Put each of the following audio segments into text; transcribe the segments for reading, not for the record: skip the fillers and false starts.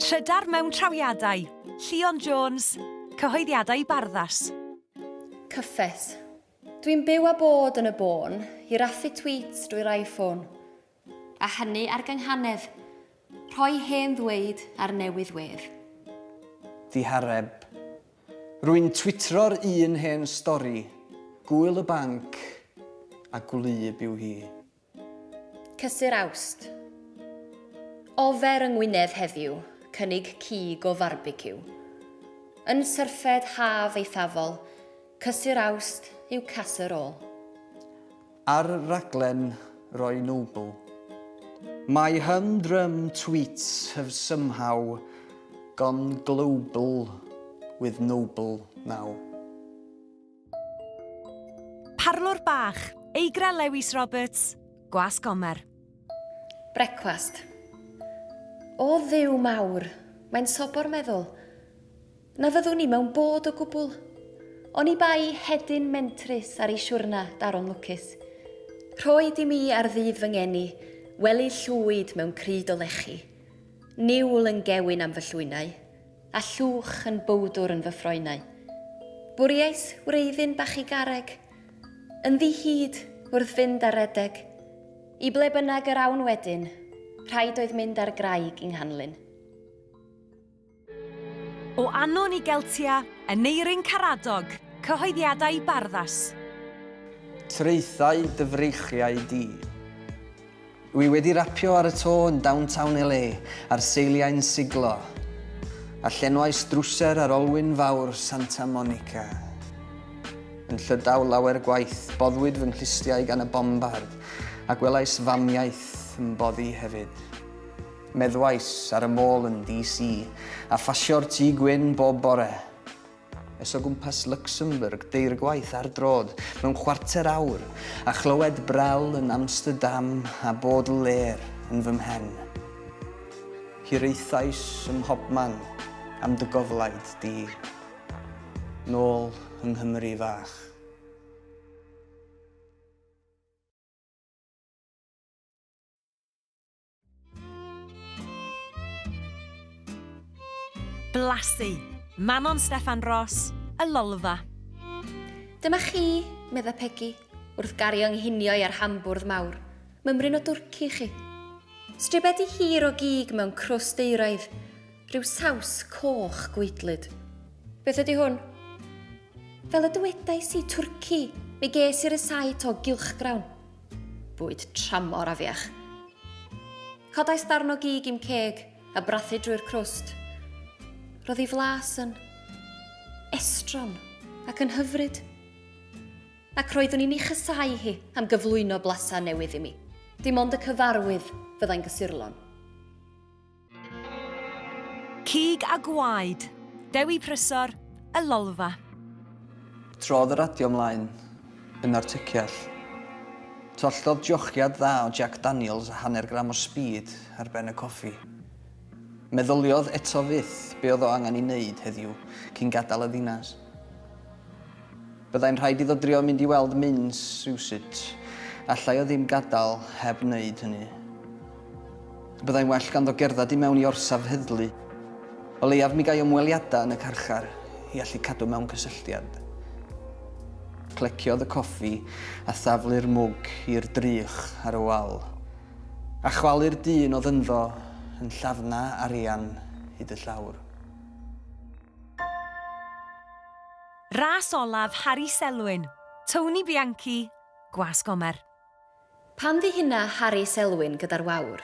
Trydar mewn trawiadau, Llion Jones, cyhoeddiadau barddas. Cyffes. Dwi'n byw a bod yn y bôn i raffu tweets drwy'r iPhone. A hynny ar gynghanedd, rhoi hen ddweud ar newydd wedd. Dihareb. Rwy'n twitro'r un hen stori, gwyl y banc a gwlyb yw hi. Cysur Awst. Ofer yng Ngwynedd heddiw, cynnig cig o farbeciw. Yn syrffed haf eithafol, Cysur Awst yw casserole. Ar raglen Roy Noble. My humdrum tweets have somehow gone global with Noble now. Parlwr bach, Eigra Lewis Roberts, Gwas Gomer. Brecwast. O dduw mawr, mae'n sobor meddwl. Na fyddwn ni mewn bod o gwbl. O'n i bai hedyn mentris ar ei siwrna daron lwcus. Rhoed i mi ar ddydd fy ngeni, welu llwyd mewn cryd o lechi. Niwl yn gewyn am fy llwynau, a llwch yn bowdwr yn fy ffroenau. Bwriais wreiddyn bach i gareg, yn ddihyd wrth fynd ar redeg. I ble bynnag yr awn wedyn, rhaid oedd mynd ar graig yng Nghanlyn. O Anon i Geltia, Aneirin Caradog, cyhoeddiadau barddas. Traethau dyfreichiau di. Wi wedi rapio ar y to yn downtown LA ar seiliau'n siglo, a llenwais drwser ar olwyn fawr Santa Monica. Yn llydaw lawer gwaith, boddwyd fy nghlustiau gan y bombard, a gwelais famiaeth yn boddi hefyd. Meddwais ar y môl yn DC, a ffasio'r tŷ gwyn bob bore. Es o gwmpas Luxembourg, deir gwaith ar drod, mewn chwarter awr, a chlywed brel yn Amsterdam a bod ler yn fy mhen. Hiraethais ym mhobman am dy goflaid di, nôl yng Nghymru fach. Blasu, Manon Steffan Ross, y Lolfa. Dyma chi, medda Peggy, wrth gario nghinio'i ar hambwrdd mawr. Mymryn o dwrci chi. Stribedi hir o gig mewn crwst eiraidd, rhyw saws coch gweidlyd. Beth ydy hwn? Fel y dywedais i Twrci, mi ges i'r ysait o gylchgrawn. Bwyd tramor afiach. Codais darn o gig i'm ceg a brathu drwy'r crwst. Roedd ei flas yn estron ac yn hyfryd. Ac roeddwn i'n ei chysau hi am gyflwyno blasa newydd i mi. Dim ond y cyfarwydd fyddai'n gysurlon. Cig a gwaed, Dewi Prysor, y Lolfa. Trodd y radio ymlaen, yn artyciall. Tollodd jochiad dda o Jack Daniels a hanner gram o speed ar ben y coffi. Meddyliodd eto fyth be oedd o angen i wneud heddiw cyn gadael y ddinas. Byddai'n rhaid iddo drio mynd i weld mins rhywsut, allai o ddim gadael heb wneud hynny. Byddai'n well ganddo gerdded i mewn i orsaf heddlu. O leiaf mi gai ymweliadau yn y carchar i allu cadw mewn cysylltiad. Cleciodd y coffi a thaflu'r mwg i'r drych ar y wal. A chwalu'r dyn oedd ynddo yn llafna arian hyd y llawr. Ras olaf Harry Selwyn, Tony Bianchi, Gwas Gomer. Pan ddi hynna Harry Selwyn gyda'r wawr,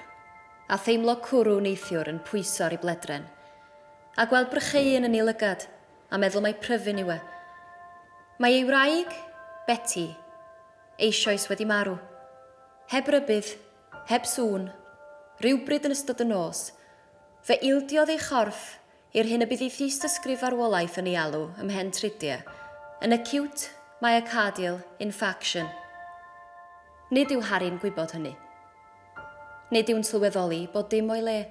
a theimlo cwrw neithiwr yn pwyso ar ei bledren, a gweld brycheun yn ei lygad, a meddwl mai pryfyn yw e. Mae ei wraig, Betty, eisoes wedi marw. Heb rybydd, heb sŵn, rhywbryd yn ystod y nos, fe ildiodd ei chorff i'r hyn y bydd ei thystysgrif arwolaeth yn ei alw ymhen tridia, yn acute myocardial infarction. Nid yw Harry'n gwybod hynny. Nid yw'n sylweddoli bod dim o'i le.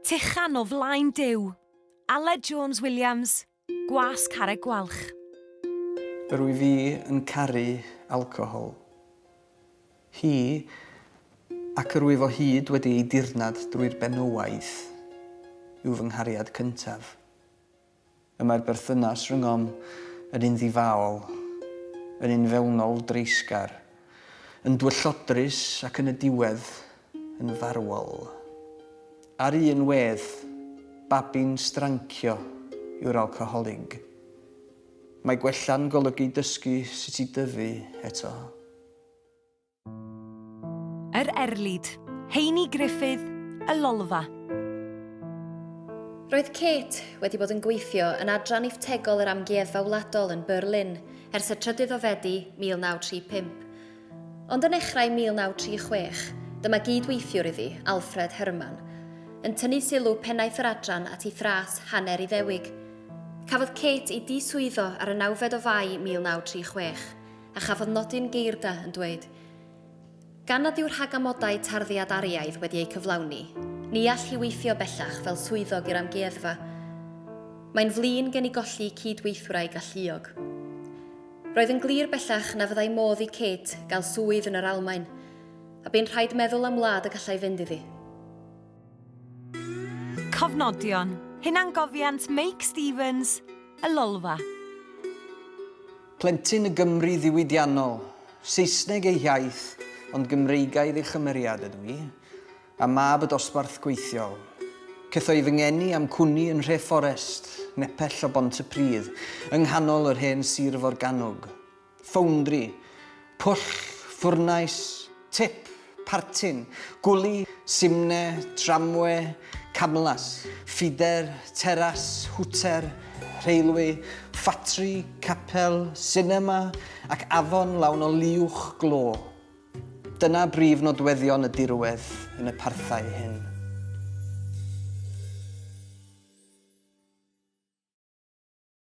Tychan o flaen Duw, Aled Jones Williams, Gwas Carreg Gwalch. Rwy fi yn caru alcohol. Hi, ac yr wyf o hyd wedi ei dirnad drwy'r benywaidd, yw fy nghariad cyntaf. Y mae'r berthynas rhyngom yn un ddifaol, yn un fewnol dreisgar, yn dwyllodrus ac yn y diwedd yn farwol. Ar un wedd, babi'n strancio yw'r alcoholig. Mae gwella'n golygu dysgu sut i dyfu eto. Yr Erlyd, Heini Griffith, y Lolfa. Roedd Kate wedi bod yn gweithio yn adran iftegol yr amgueddfa wladol yn Berlin ers y 3 o Fedi 1935. Ond yn dechrau 1936, dyma gydweithiwr iddi, Alfred Herman, yn tynnu sylw pennaeth yr adran at ei thras hanner Iddewig. Cafodd Kate ei diswyddo ar y 9 o Fai 1936 a chafodd nodyn geirda yn dweud: gan nad yw'r rhagamodau tarddiad ariaidd wedi eu cyflawni, ni all i weithio bellach fel swyddog i'r amgueddfa. Mae'n flin gen i golli cydweithwraig galluog. Roedd yn glir bellach na fyddai modd i Kate gael swydd yn yr Almaen, a bu'n rhaid meddwl am wlad y gallai fynd iddi. Cofnodion, hunangofiant Meic Stevens, y Lolfa. Plentyn y Gymru ddiwydiannol, Saesneg ei hiaith, ond Gymreigaidd ei chymeriad ydw i, a mab y dosbarth gweithiol. Cethoi fy ngeni am cwni yn Nhre Fforest, nepell o Bont y Pridd, yng nghanol yr hen sir Forgannwg. Ffowndri, pwll, ffwrnais, tip, partyn, gwli, simne, tramwe, camlas, ffider, teras, hwter, rheilwy, ffatri, capel, sinema ac afon lawn o liwch glo. Dyna brif nodweddion y dirwedd yn y parthau hyn.